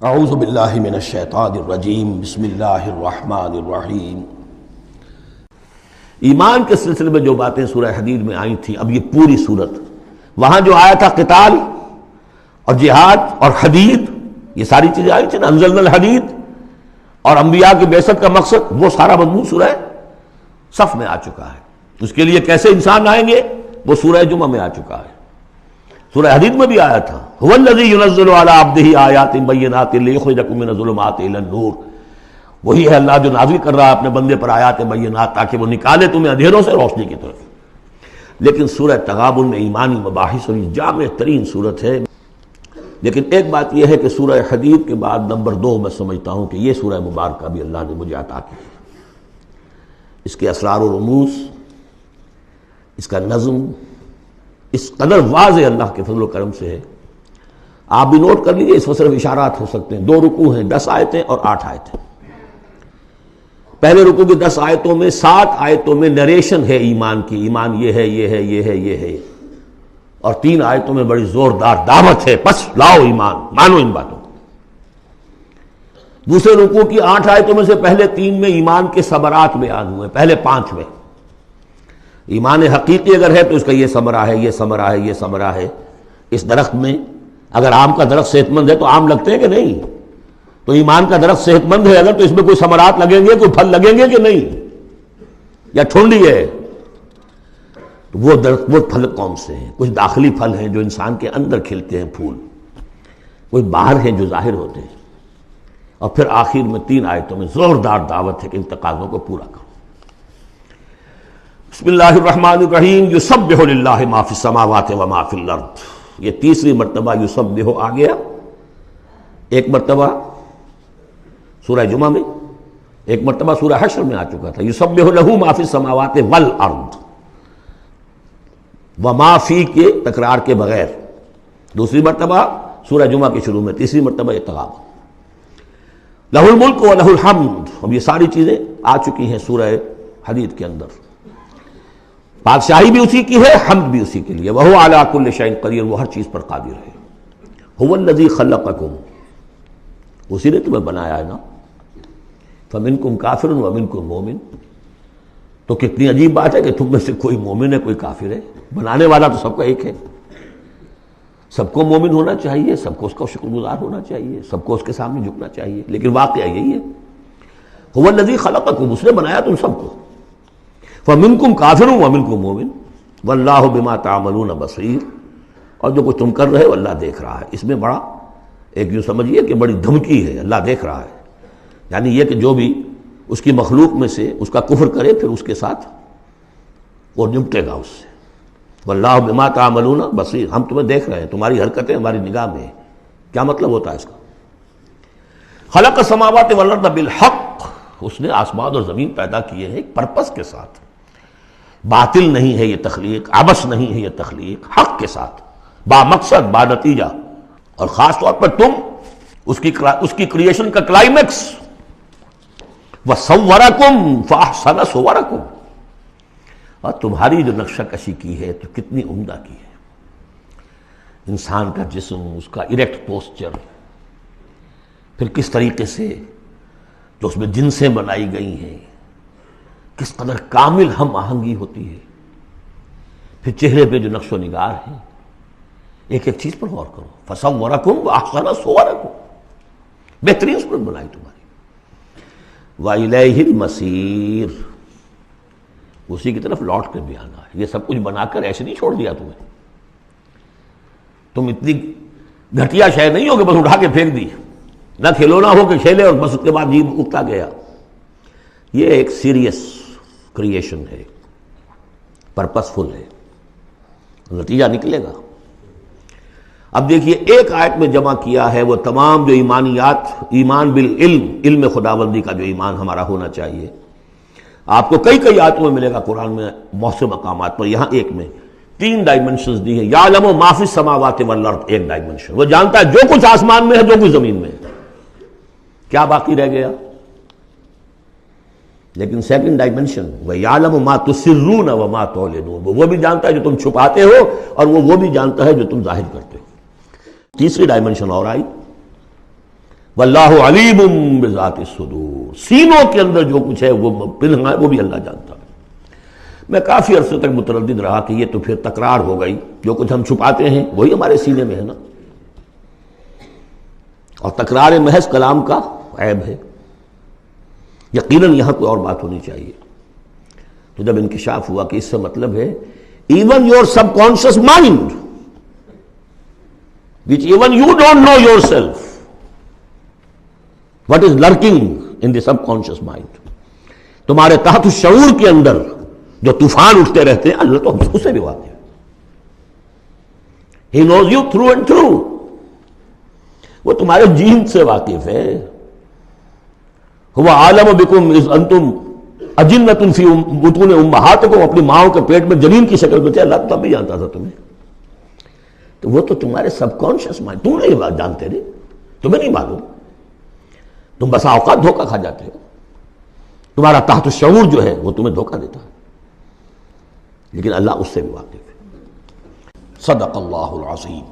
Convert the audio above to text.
اعوذ باللہ من الشیطان الرجیم بسم اللہ الرحمن الرحیم۔ ایمان کے سلسلے میں جو باتیں سورہ حدید میں آئی تھیں، اب یہ پوری صورت، وہاں جو آیا تھا قتال اور جہاد اور حدید، یہ ساری چیزیں آئی تھیں نا، انزلنا الحدید اور انبیاء کی بعثت کا مقصد، وہ سارا مضمون سورہ صف میں آ چکا ہے۔ اس کے لیے کیسے انسان آئیں گے وہ سورہ جمعہ میں آ چکا ہے۔ سورہ حدید میں بھی آیا تھا، هو الذی ينزل علی عبدہ آیات بینات لیخرجکم من الظلمات الی النور، وہی ہے اللہ جو نازل کر رہا ہے اپنے بندے پر آیات بینات تاکہ وہ نکالے تمہیں اندھیروں سے روشنی کی طرف۔ لیکن سورہ تغابن میں ایمانی مباحث اور جامع ترین صورت ہے۔ لیکن ایک بات یہ ہے کہ سورہ حدید کے بعد نمبر 2 میں سمجھتا ہوں کہ یہ سورہ مبارکہ بھی اللہ نے مجھے عطا کی ہے۔ اس کے اسرار و رموز، اس کا نظم اس قدر واضح اللہ کے فضل و کرم سے ہے، آپ بھی نوٹ کر لیجئے، اس میں صرف اشارات ہو سکتے ہیں۔ 2 رکوع ہیں، 10 آیتیں اور 8 آیتیں۔ پہلے رکوع کی 10 آیتوں میں 7 آیتوں میں نریشن ہے ایمان کی، ایمان یہ ہے یہ ہے یہ ہے یہ ہے، اور 3 آیتوں میں بڑی زوردار دعوت ہے، بس لاؤ ایمان، مانو ان باتوں۔ دوسرے رکوع کی 8 آیتوں میں سے پہلے 3 میں ایمان کے ثمرات بیان ہوئے، پہلے 5 میں ایمان حقیقی اگر ہے تو اس کا یہ ثمرہ ہے، یہ ثمرہ ہے، یہ ثمرہ ہے۔ اس درخت میں اگر آم کا درخت صحت مند ہے تو آم لگتے ہیں کہ نہیں؟ تو ایمان کا درخت صحت مند ہے اگر، تو اس میں کوئی ثمرات لگیں گے، کوئی پھل لگیں گے کہ نہیں؟ یا ٹھنڈی ہے؟ تو وہ درخت، وہ پھل کون سے ہیں؟ کچھ داخلی پھل ہیں جو انسان کے اندر کھلتے ہیں پھول، کوئی باہر ہیں جو ظاہر ہوتے ہیں، اور پھر آخر میں 3 آیتوں میں زوردار دعوت ہے کہ ان تقاضوں کو پورا کرو۔ بسم اللہ الرحمن الرحیم۔ یسبح للہ ما فی السماوات و ما فی الارض، یہ تیسری مرتبہ یسبح آ گیا۔ ایک مرتبہ سورہ جمعہ میں، ایک مرتبہ سورہ حشر میں آ چکا تھا، یسبح لہ ما فی السماوات والارض، وما فی کے تکرار کے بغیر، دوسری مرتبہ سورہ جمعہ کے شروع میں، تیسری مرتبہ یہ تغابن۔ لہ الملک و لہ الحمد، اب یہ ساری چیزیں آ چکی ہیں سورہ حدید کے اندر۔ بادشاہی بھی اسی کی ہے، حمد بھی اسی کے لیے، وَهُوَ عَلَىٰ كُلِّ شَيْءٍ قَدِيرٌ، وہ ہر چیز پر قادر ہے۔ هُوَ الَّذِي خَلَقَكُمْ، اسی نے تمہیں بنایا ہے نا، فَمِنْكُمْ كَافِرٌ وَمِنْكُمْ مُؤْمِنٌ، تو کتنی عجیب بات ہے کہ تم میں سے کوئی مومن ہے کوئی کافر ہے۔ بنانے والا تو سب کا ایک ہے، سب کو مومن ہونا چاہیے، سب کو اس کا شکر گزار ہونا چاہیے، سب کو اس کے سامنے جھکنا چاہیے، لیکن واقعہ یہی ہے، هُوَ الَّذِي خَلَقَكُمْ، اس نے بنایا تم سب کو۔ فَمِنْكُمْ كَافِرٌ وَمِنْكُمْ مُؤْمِنٌ وَاللَّهُ بِمَا تَعْمَلُونَ بَصِيرٌ، اور جو کچھ تم کر رہے ہو اللہ دیکھ رہا ہے۔ اس میں بڑا ایک یوں سمجھیے کہ بڑی دھمکی ہے، اللہ دیکھ رہا ہے، یعنی یہ کہ جو بھی اس کی مخلوق میں سے اس کا کفر کرے پھر اس کے ساتھ وہ نمٹے گا اس سے۔ وَاللَّهُ بِمَا تَعْمَلُونَ بَصِيرٌ، ہم تمہیں دیکھ رہے ہیں، تمہاری حرکتیں ہماری نگاہ میں ہیں۔ کیا مطلب ہوتا ہے اس کا؟ خلق السماوات والارض بالحق، اس نے آسمان اور زمین پیدا کیے ہیں ایک پرپس کے ساتھ، باطل نہیں ہے یہ تخلیق، عبث نہیں ہے یہ تخلیق، حق کے ساتھ، با مقصد با نتیجہ، اور خاص طور پر تم اس کی کریشن کا کلائمیکس، وَصَوَّرَكُمْ فَأَحْسَنَ صُوَرَكُمْ، اور تمہاری جو نقشہ کشی کی ہے تو کتنی عمدہ کی ہے۔ انسان کا جسم، اس کا اریکٹ پوسچر، پھر کس طریقے سے جو اس میں جنسیں بنائی گئی ہیں، کس قدر کامل ہم آہنگی ہوتی ہے، پھر چہرے پہ جو نقش و نگار ہے، ایک ایک چیز پر غور کرو۔ فَصَوَّرَكُمْ وَأَحْسَنَ صُوَرَكُمْ، بہترین صورت بنائی تمہاری۔ وَإِلَيْهِ الْمَصِيرُ، اسی کی طرف لوٹ کر بھی آنا ہے۔ یہ سب کچھ بنا کر ایسے نہیں چھوڑ دیا تمہیں، تم اتنی گھٹیا شے نہیں ہو کہ بس اٹھا کے پھینک دی، نہ کھلونا ہو کہ کھیلے اور بس اس کے بعد جی اگتا گیا۔ یہ ایک سیریس کریشن ہے، پرپسفل ہے، نتیجہ نکلے گا۔ اب دیکھیے ایک آیت میں جمع کیا ہے وہ تمام جو ایمانیات، ایمان بالعلم، علم خداوندی کا جو ایمان ہمارا ہونا چاہیے، آپ کو کئی کئی آیتوں میں ملے گا قرآن میں، بہت سے مقامات پر، یہاں ایک میں 3 ڈائمنشنز دی ہیں۔ یعلم ما فی السماوات والارض، ایک ڈائمنشن، وہ جانتا ہے جو کچھ آسمان میں ہے جو کچھ زمین میں ہے۔ کیا باقی رہ گیا؟ لیکن سیکنڈ ڈائمنشن، وَيَعْلَمُ مَا تُسِرُّونَ وَمَا تُعْلِنُونَ، وہ بھی جانتا ہے جو تم چھپاتے ہو اور وہ بھی جانتا ہے جو تم ظاہر کرتے ہو۔ تیسری ڈائمنشن اور آئی، واللہ علیم بذات الصدور، سینوں کے اندر جو کچھ ہے وہ پنہاں ہے وہ بھی اللہ جانتا ہے۔ میں کافی عرصے تک متردد رہا کہ یہ تو پھر تکرار ہو گئی، جو کچھ ہم چھپاتے ہیں وہی ہمارے سینے میں ہے نا، اور تکرار محض کلام کا عیب ہے، یقیناً یہاں کوئی اور بات ہونی چاہیے۔ تو جب انکشاف ہوا کہ اس سے مطلب ہے even your sub conscious mind which even you don't know yourself what is lurking in the subconscious mind، تمہارے تحت الشعور کے اندر جو طوفان اٹھتے رہتے ہیں اللہ تو اسے بھی واقف ہے۔ He knows you through and through، وہ تمہارے جین سے واقف ہے۔ هو عالم بكم اذ انتم اجنۃ فی بطون امہاتکم، اپنی ماؤں کے پیٹ میں جنین کی شکل میں تھے، اللہ تب بھی جانتا تھا تمہیں، تو وہ تو تمہارے سب کانشیس مائنڈ، تم نہیں بات جانتے نہیں، تمہیں نہیں معلوم، تم بسا اوقات دھوکہ کھا جاتے ہو، تمہارا تحت الشعور جو ہے وہ تمہیں دھوکہ دیتا ہے، لیکن اللہ اس سے بھی واقف ہے۔ صدق اللہ العظیم۔